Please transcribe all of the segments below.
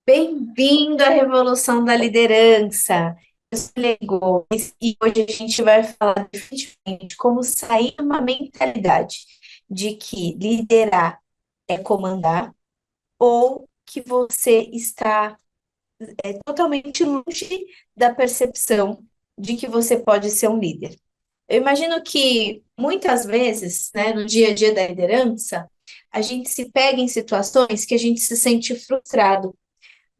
Bem-vindo à Revolução da Liderança. Eu sou Lê Gomes e hoje a gente vai falar definitivamente como sair de uma mentalidade de que liderar é comandar ou que você está totalmente longe da percepção de que você pode ser um líder. Eu imagino que muitas vezes, né, no dia a dia da liderança, a gente se pega em situações que a gente se sente frustrado.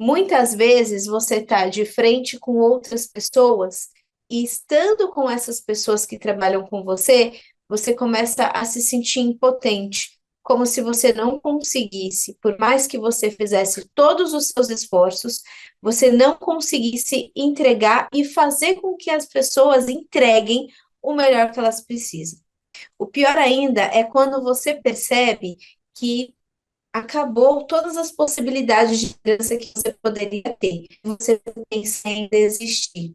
Muitas vezes você está de frente com outras pessoas e estando com essas pessoas que trabalham com você, você começa a se sentir impotente, como se você não conseguisse, por mais que você fizesse todos os seus esforços, você não conseguisse entregar e fazer com que as pessoas entreguem o melhor que elas precisam. O pior ainda é quando você percebe que acabou todas as possibilidades de mudança que você poderia ter. Você pensa em desistir.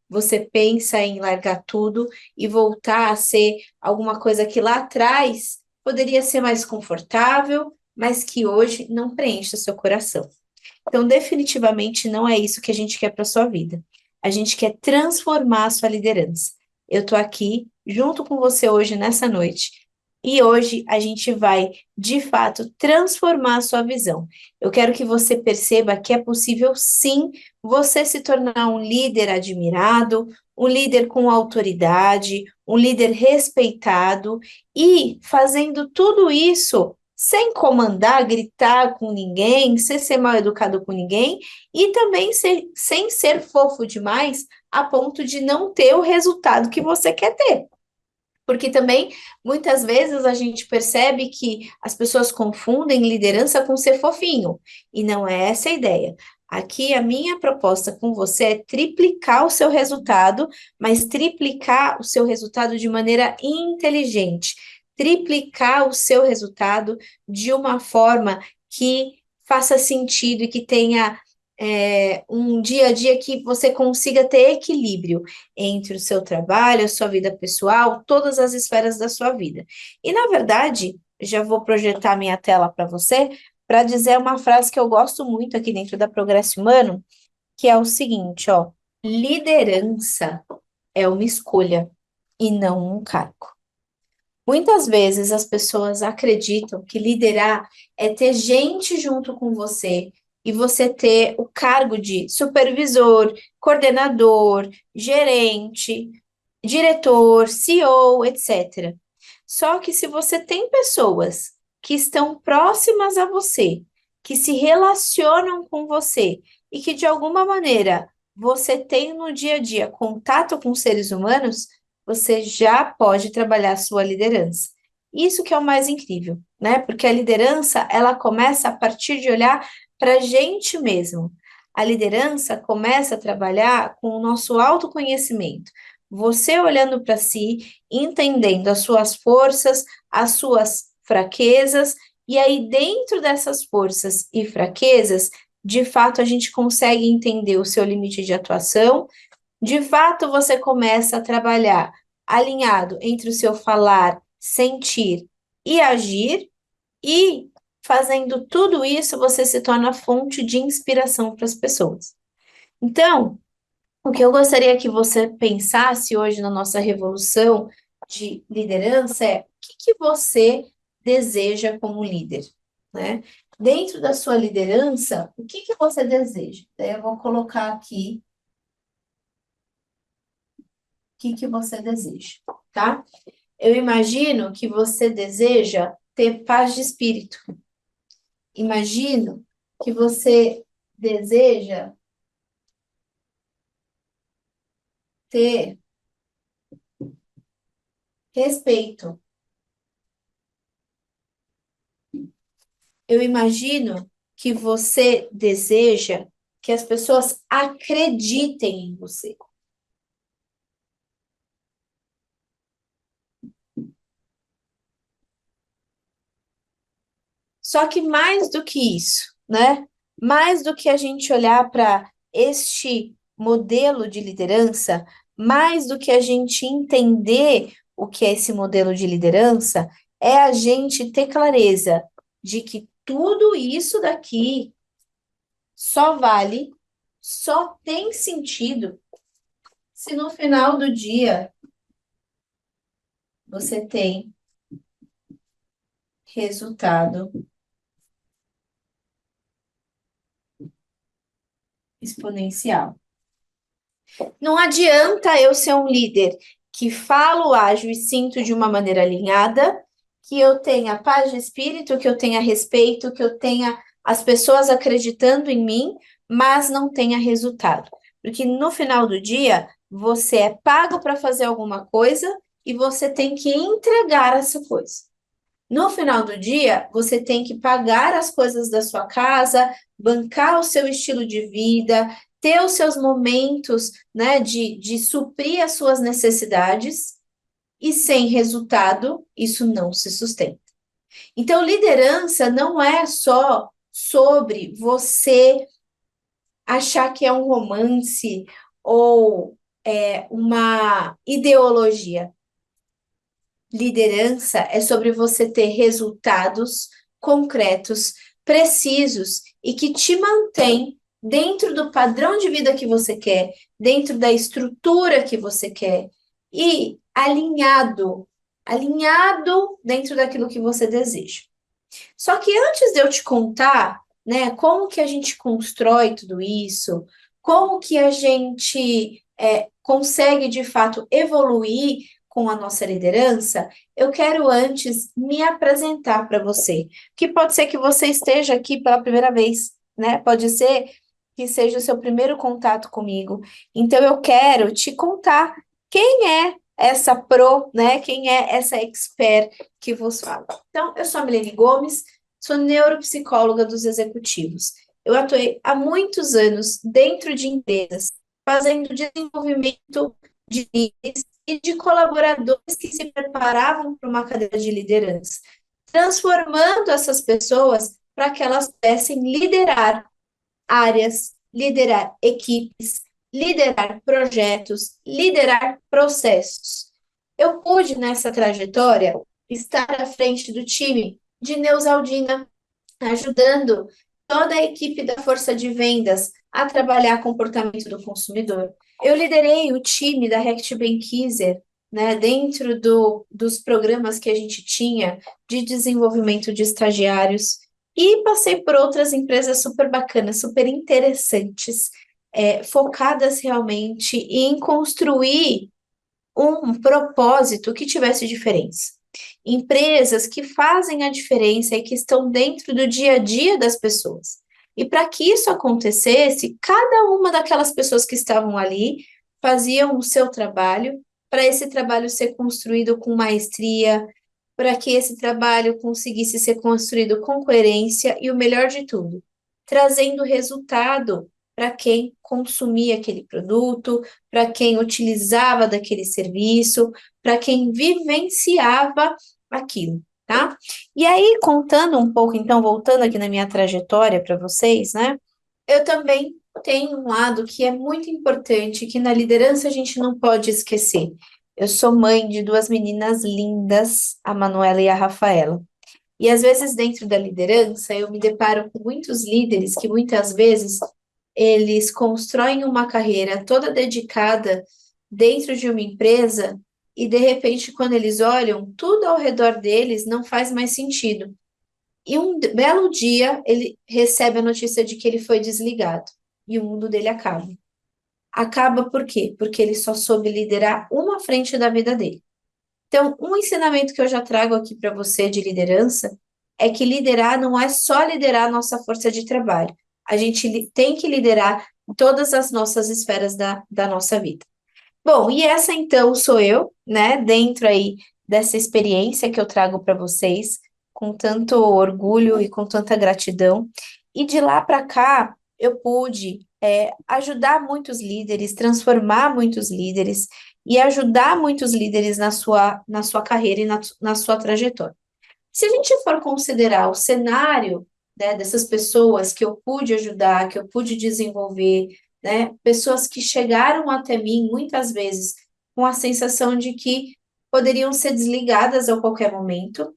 Você pensa em largar tudo e voltar a ser alguma coisa que lá atrás poderia ser mais confortável, mas que hoje não preenche o seu coração. Então, definitivamente não é isso que a gente quer para a sua vida. A gente quer transformar a sua liderança. Eu estou aqui junto com você hoje, nessa noite, e hoje a gente vai, de fato, transformar a sua visão. Eu quero que você perceba que é possível, sim, você se tornar um líder admirado, um líder com autoridade, um líder respeitado, e fazendo tudo isso sem comandar, gritar com ninguém, sem ser mal educado com ninguém, e também sem ser fofo demais a ponto de não ter o resultado que você quer ter. Porque também, muitas vezes, a gente percebe que as pessoas confundem liderança com ser fofinho, e não é essa a ideia. Aqui, a minha proposta com você é triplicar o seu resultado, mas triplicar o seu resultado de maneira inteligente, triplicar o seu resultado de uma forma que faça sentido e que tenha um dia a dia que você consiga ter equilíbrio entre o seu trabalho, a sua vida pessoal, todas as esferas da sua vida. E, na verdade, já vou projetar minha tela para você, para dizer uma frase que eu gosto muito aqui dentro da Progresso Humano, que é o seguinte, ó: liderança é uma escolha e não um cargo. Muitas vezes as pessoas acreditam que liderar é ter gente junto com você e você ter o cargo de supervisor, coordenador, gerente, diretor, CEO, etc. Só que se você tem pessoas que estão próximas a você, que se relacionam com você e que de alguma maneira você tem no dia a dia contato com seres humanos, você já pode trabalhar a sua liderança. Isso que é o mais incrível, né? Porque a liderança, ela começa a partir de olhar para a gente mesmo. A liderança começa a trabalhar com o nosso autoconhecimento. Você olhando para si, entendendo as suas forças, as suas fraquezas, e aí dentro dessas forças e fraquezas, de fato a gente consegue entender o seu limite de atuação. De fato, você começa a trabalhar alinhado entre o seu falar, sentir e agir, e fazendo tudo isso, você se torna fonte de inspiração para as pessoas. Então, o que eu gostaria que você pensasse hoje na nossa revolução de liderança é: o que que você deseja como líder, né? Dentro da sua liderança, o que que você deseja? Daí eu vou colocar aqui o que que você deseja, tá? Eu imagino que você deseja ter paz de espírito. Imagino que você deseja ter respeito. Eu imagino que você deseja que as pessoas acreditem em você. Só que mais do que isso, né? Mais do que a gente olhar para este modelo de liderança, mais do que a gente entender o que é esse modelo de liderança, é a gente ter clareza de que tudo isso daqui só vale, só tem sentido se no final do dia você tem resultado exponencial. Não adianta eu ser um líder que falo, ajo e sinto de uma maneira alinhada, que eu tenha paz de espírito, que eu tenha respeito, que eu tenha as pessoas acreditando em mim, mas não tenha resultado. Porque no final do dia, você é pago para fazer alguma coisa e você tem que entregar essa coisa. No final do dia, você tem que pagar as coisas da sua casa, bancar o seu estilo de vida, ter os seus momentos, né, de suprir as suas necessidades, e sem resultado, isso não se sustenta. Então, liderança não é só sobre você achar que é um romance ou uma ideologia. Liderança é sobre você ter resultados concretos, precisos e que te mantém dentro do padrão de vida que você quer, dentro da estrutura que você quer e alinhado dentro daquilo que você deseja. Só que antes de eu te contar, né, como que a gente constrói tudo isso, como que a gente consegue de fato evoluir com a nossa liderança, eu quero antes me apresentar para você, que pode ser que você esteja aqui pela primeira vez, né? Pode ser que seja o seu primeiro contato comigo. Então eu quero te contar quem é essa pro, né? Quem é essa expert que vos fala. Então, eu sou a Milene Gomes, sou neuropsicóloga dos executivos. Eu atuei há muitos anos dentro de empresas, fazendo desenvolvimento de líderes e de colaboradores que se preparavam para uma cadeira de liderança, transformando essas pessoas para que elas pudessem liderar áreas, liderar equipes, liderar projetos, liderar processos. Eu pude, nessa trajetória, estar à frente do time de Neusaldina, ajudando toda a equipe da força de vendas a trabalhar comportamento do consumidor. Eu liderei o time da Rect Benkiser, né, dentro dos programas que a gente tinha de desenvolvimento de estagiários, e passei por outras empresas super bacanas, super interessantes, focadas realmente em construir um propósito que tivesse diferença. Empresas que fazem a diferença e que estão dentro do dia a dia das pessoas. E para que isso acontecesse, cada uma daquelas pessoas que estavam ali faziam o seu trabalho, para esse trabalho ser construído com maestria, para que esse trabalho conseguisse ser construído com coerência e o melhor de tudo, trazendo resultado para quem consumia aquele produto, para quem utilizava daquele serviço, para quem vivenciava aquilo, tá? E aí, contando um pouco, então, voltando aqui na minha trajetória para vocês, né? Eu também tenho um lado que é muito importante, que na liderança a gente não pode esquecer. Eu sou mãe de duas meninas lindas, a Manuela e a Rafaela. E às vezes, dentro da liderança, eu me deparo com muitos líderes que muitas vezes eles constroem uma carreira toda dedicada dentro de uma empresa e, de repente, quando eles olham, tudo ao redor deles não faz mais sentido. E um belo dia ele recebe a notícia de que ele foi desligado e o mundo dele acaba. Acaba por quê? Porque ele só soube liderar uma frente da vida dele. Então, um ensinamento que eu já trago aqui para você de liderança é que liderar não é só liderar a nossa força de trabalho. A gente tem que liderar todas as nossas esferas da nossa vida. Bom, e essa então sou eu, né, dentro aí dessa experiência que eu trago para vocês, com tanto orgulho e com tanta gratidão. E de lá para cá, eu pude ajudar muitos líderes, transformar muitos líderes e ajudar muitos líderes na sua carreira e na sua trajetória. Se a gente for considerar o cenário, né, dessas pessoas que eu pude ajudar, que eu pude desenvolver, né, pessoas que chegaram até mim muitas vezes com a sensação de que poderiam ser desligadas a qualquer momento,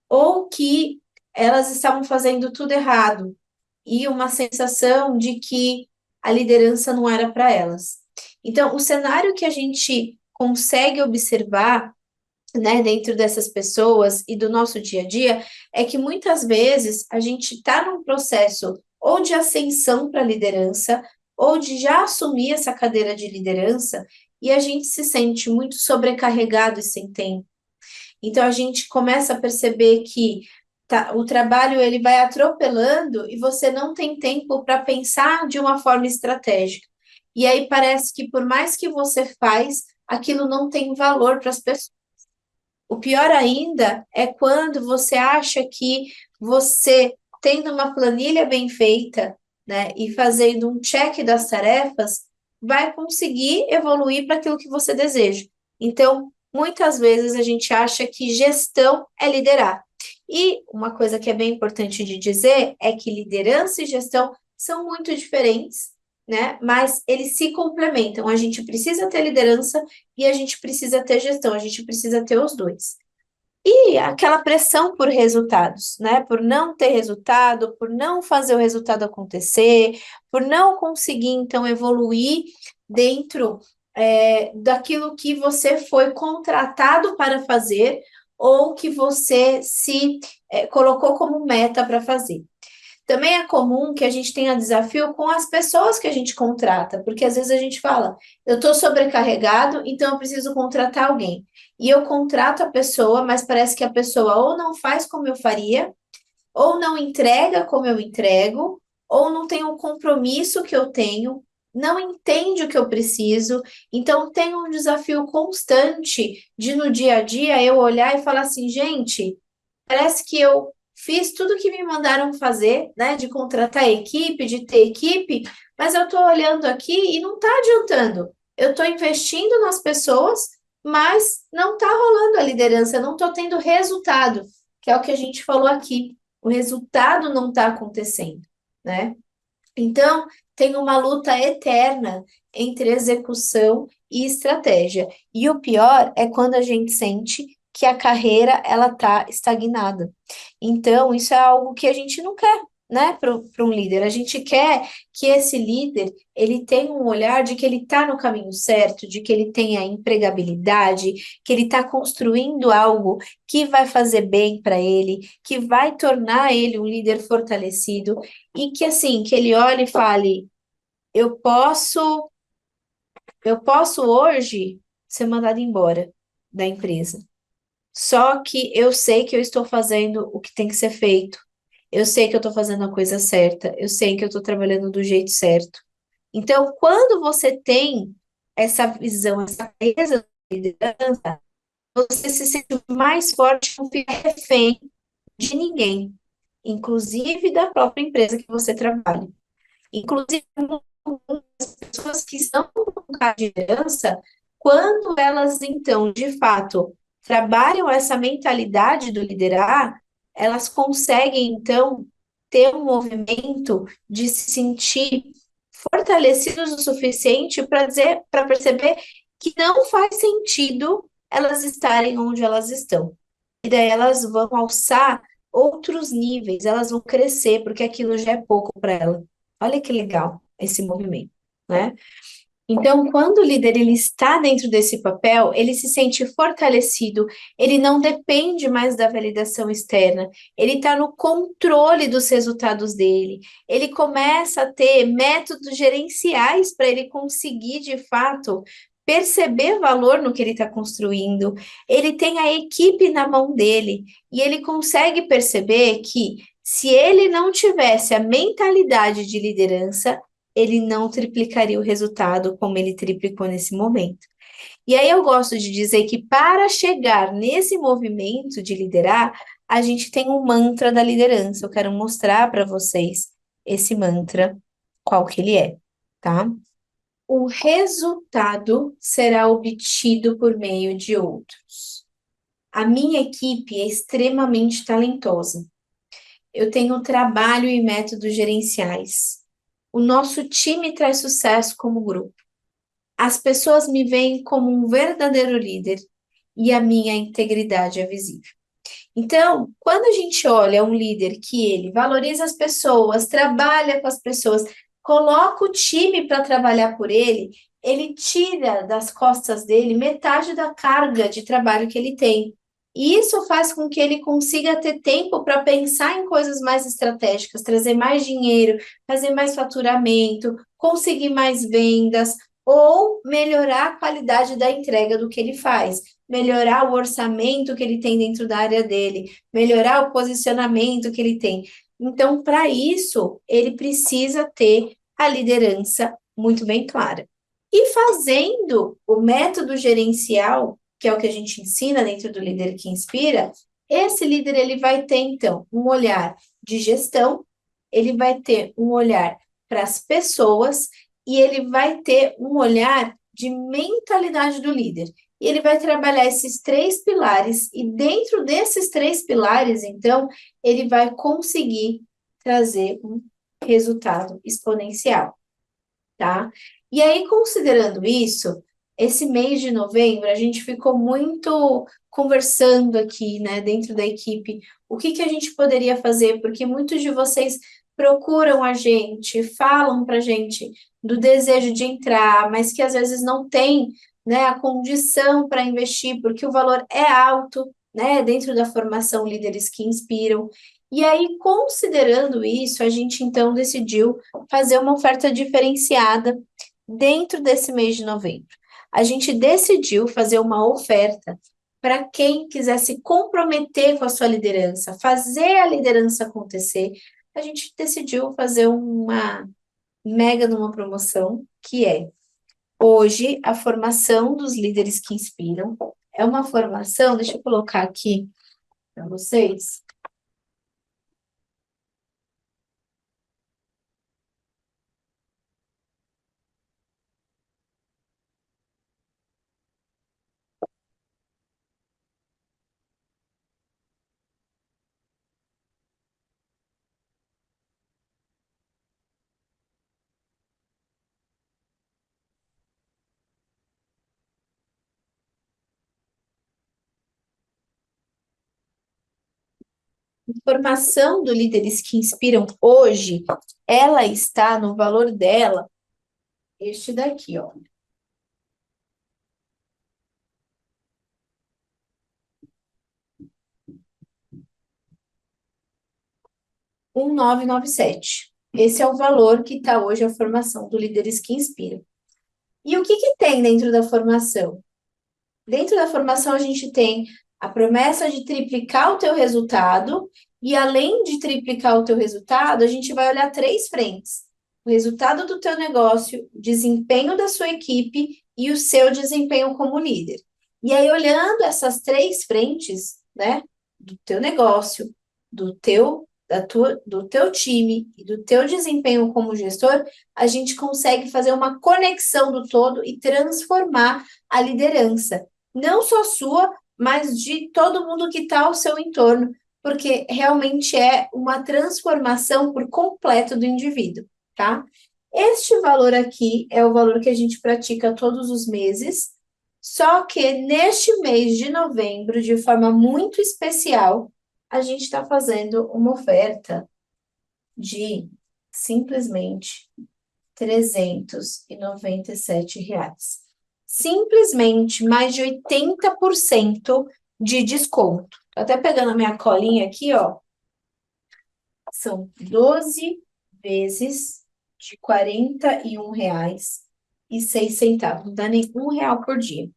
ou que elas estavam fazendo tudo errado, e uma sensação de que a liderança não era para elas. Então, o cenário que a gente consegue observar, né, dentro dessas pessoas e do nosso dia a dia, é que muitas vezes a gente está num processo ou de ascensão para a liderança, ou de já assumir essa cadeira de liderança, e a gente se sente muito sobrecarregado e sem tempo. Então a gente começa a perceber que o trabalho ele vai atropelando e você não tem tempo para pensar de uma forma estratégica. E aí parece que por mais que você faz, aquilo não tem valor para as pessoas. O pior ainda é quando você acha que você, tendo uma planilha bem feita, né, e fazendo um check das tarefas, vai conseguir evoluir para aquilo que você deseja. Então, muitas vezes a gente acha que gestão é liderar. E uma coisa que é bem importante de dizer é que liderança e gestão são muito diferentes, né? Mas eles se complementam. A gente precisa ter liderança e a gente precisa ter gestão, a gente precisa ter os dois. E aquela pressão por resultados, né? Por não ter resultado, por não fazer o resultado acontecer, por não conseguir, então, evoluir dentro daquilo que você foi contratado para fazer ou que você se colocou como meta para fazer. Também é comum que a gente tenha desafio com as pessoas que a gente contrata, porque às vezes a gente fala, eu estou sobrecarregado, então eu preciso contratar alguém. E eu contrato a pessoa, mas parece que a pessoa ou não faz como eu faria, ou não entrega como eu entrego, ou não tem o compromisso que eu tenho, não entende o que eu preciso. Então tem um desafio constante de no dia a dia eu olhar e falar assim, gente. Parece que eu fiz tudo que me mandaram fazer, né? De contratar equipe, de ter equipe, mas eu estou olhando aqui e não está adiantando. Eu estou investindo nas pessoas, mas não está rolando a liderança, não estou tendo resultado, que é o que a gente falou aqui. O resultado não está acontecendo, né? Então, tem uma luta eterna entre execução e estratégia. E o pior é quando a gente sente que a carreira ela tá estagnada. Então, isso é algo que a gente não quer, né, para um líder. A gente quer que esse líder ele tenha um olhar de que ele está no caminho certo, de que ele tenha empregabilidade, que ele está construindo algo que vai fazer bem para ele, que vai tornar ele um líder fortalecido e que assim, que ele olhe e fale, eu posso, eu posso hoje ser mandado embora da empresa. Só que eu sei que eu estou fazendo o que tem que ser feito. Eu sei que eu estou fazendo a coisa certa. Eu sei que eu estou trabalhando do jeito certo. Então, quando você tem essa visão, essa clareza da liderança, você se sente mais forte, não fica refém de ninguém, inclusive da própria empresa que você trabalha. Inclusive, as pessoas que estão com cargo de liderança, quando elas, então, de fato, trabalham essa mentalidade do liderar, elas conseguem, então, ter um movimento de se sentir fortalecidos o suficiente para dizer, para perceber que não faz sentido elas estarem onde elas estão. E daí elas vão alçar outros níveis, elas vão crescer, porque aquilo já é pouco para ela. Olha que legal esse movimento, né? Então, quando o líder ele está dentro desse papel, ele se sente fortalecido, ele não depende mais da validação externa, ele está no controle dos resultados dele, ele começa a ter métodos gerenciais para ele conseguir, de fato, perceber valor no que ele está construindo, ele tem a equipe na mão dele e ele consegue perceber que se ele não tivesse a mentalidade de liderança, ele não triplicaria o resultado como ele triplicou nesse momento. E aí eu gosto de dizer que para chegar nesse movimento de liderar, a gente tem um mantra da liderança. Eu quero mostrar para vocês esse mantra, qual que ele é, tá? O resultado será obtido por meio de outros. A minha equipe é extremamente talentosa. Eu tenho trabalho e métodos gerenciais. O nosso time traz sucesso como grupo. As pessoas me veem como um verdadeiro líder e a minha integridade é visível. Então, quando a gente olha um líder que ele valoriza as pessoas, trabalha com as pessoas, coloca o time para trabalhar por ele tira das costas dele metade da carga de trabalho que ele tem. E isso faz com que ele consiga ter tempo para pensar em coisas mais estratégicas, trazer mais dinheiro, fazer mais faturamento, conseguir mais vendas ou melhorar a qualidade da entrega do que ele faz, melhorar o orçamento que ele tem dentro da área dele, melhorar o posicionamento que ele tem. Então, para isso, ele precisa ter a liderança muito bem clara. E fazendo o método gerencial, que é o que a gente ensina dentro do líder que inspira, esse líder ele vai ter então um olhar de gestão, ele vai ter um olhar para as pessoas e ele vai ter um olhar de mentalidade do líder. E ele vai trabalhar esses três pilares e dentro desses três pilares, então, ele vai conseguir trazer um resultado exponencial, tá? E aí, considerando isso, esse mês de novembro, a gente ficou muito conversando aqui, né, dentro da equipe, o que que a gente poderia fazer, porque muitos de vocês procuram a gente, falam para a gente do desejo de entrar, mas que às vezes não tem, né, a condição para investir, porque o valor é alto, né, dentro da formação Líderes que Inspiram. E aí, considerando isso, a gente então decidiu fazer uma oferta diferenciada dentro desse mês de novembro. A gente decidiu fazer uma oferta para quem quiser se comprometer com a sua liderança, fazer a liderança acontecer. A gente decidiu fazer uma mega numa promoção que é hoje a formação dos líderes que inspiram. É uma formação, deixa eu colocar aqui para vocês. Formação do Líderes que Inspiram hoje, ela está no valor dela, este daqui, ó. 1997. Esse é o valor que está hoje a formação do Líderes que Inspiram. E o que que tem dentro da formação? Dentro da formação, a gente tem a promessa de triplicar o teu resultado, e além de triplicar o teu resultado, a gente vai olhar três frentes: o resultado do teu negócio, o desempenho da sua equipe e o seu desempenho como líder. E aí, olhando essas três frentes, né, do teu negócio, do teu time e do teu desempenho como gestor, a gente consegue fazer uma conexão do todo e transformar a liderança não só sua, mas de todo mundo que está ao seu entorno, porque realmente é uma transformação por completo do indivíduo, tá? Este valor aqui é o valor que a gente pratica todos os meses, só que neste mês de novembro, de forma muito especial, a gente está fazendo uma oferta de simplesmente R$ 397. Simplesmente mais de 80% de desconto. Tô até pegando a minha colinha aqui, ó. São 12 vezes de R$ 41,06. Não dá nem R$ 1 por dia.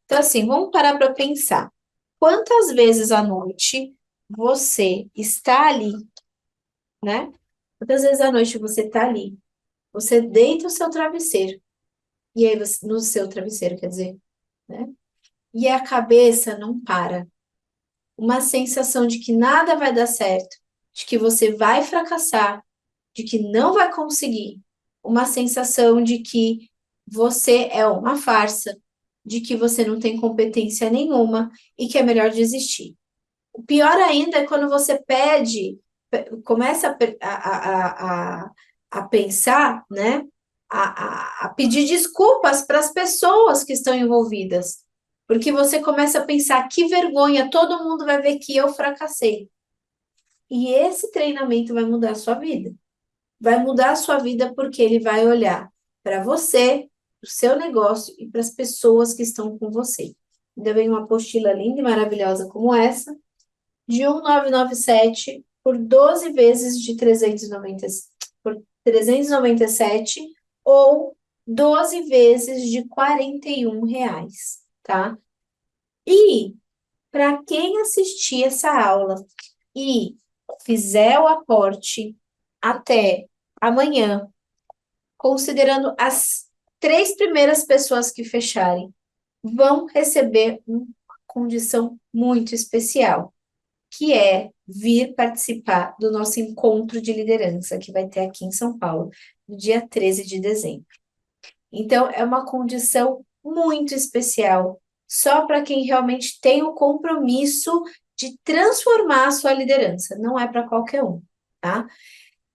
Então, assim, vamos parar para pensar. Quantas vezes à noite você está ali, né? Quantas vezes à noite você está ali? Você deita o seu travesseiro. E aí você, no seu travesseiro, quer dizer, né? E a cabeça não para. Uma sensação de que nada vai dar certo, de que você vai fracassar, de que não vai conseguir. Uma sensação de que você é uma farsa, de que você não tem competência nenhuma e que é melhor desistir. O pior ainda é quando você começa a pensar, né? A pedir desculpas para as pessoas que estão envolvidas. Porque você começa a pensar, que vergonha, todo mundo vai ver que eu fracassei. E esse treinamento vai mudar a sua vida. Vai mudar a sua vida porque ele vai olhar para você, para o seu negócio e para as pessoas que estão com você. Ainda vem uma apostila linda e maravilhosa como essa, de 1997 por 12 vezes de 390, por 397 ou 12 vezes de R$ 41, tá? E para quem assistir essa aula e fizer o aporte até amanhã, considerando as 3 primeiras pessoas que fecharem, vão receber uma condição muito especial, que é vir participar do nosso encontro de liderança, que vai ter aqui em São Paulo, no dia 13 de dezembro. Então, é uma condição muito especial, só para quem realmente tem o compromisso de transformar a sua liderança, não é para qualquer um, tá?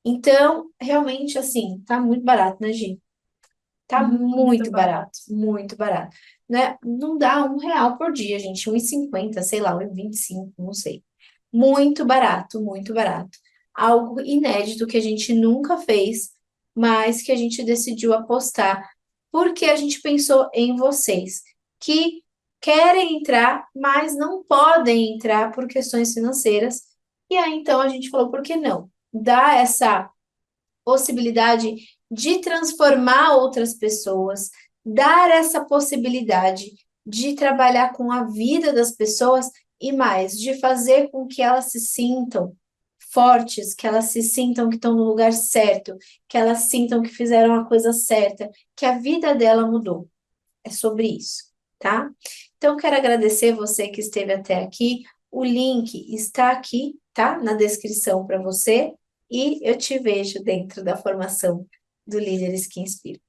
Então, realmente, assim, tá muito barato, né, Gi? Tá Muito muito barato. barato, muito barato. Né? Não dá R$ 1 por dia, gente, 1,50, sei lá, 1,25, não sei. Muito barato, muito barato. Algo inédito que a gente nunca fez, mas que a gente decidiu apostar, porque a gente pensou em vocês, que querem entrar, mas não podem entrar por questões financeiras. E aí, então, a gente falou, por que não? Dá essa possibilidade de transformar outras pessoas, dar essa possibilidade de trabalhar com a vida das pessoas e mais, de fazer com que elas se sintam fortes, que elas se sintam que estão no lugar certo, que elas sintam que fizeram a coisa certa, que a vida dela mudou. É sobre isso, tá? Então, quero agradecer você que esteve até aqui. O link está aqui, tá? Na descrição para você. E eu te vejo dentro da formação do Líderes que Inspiram.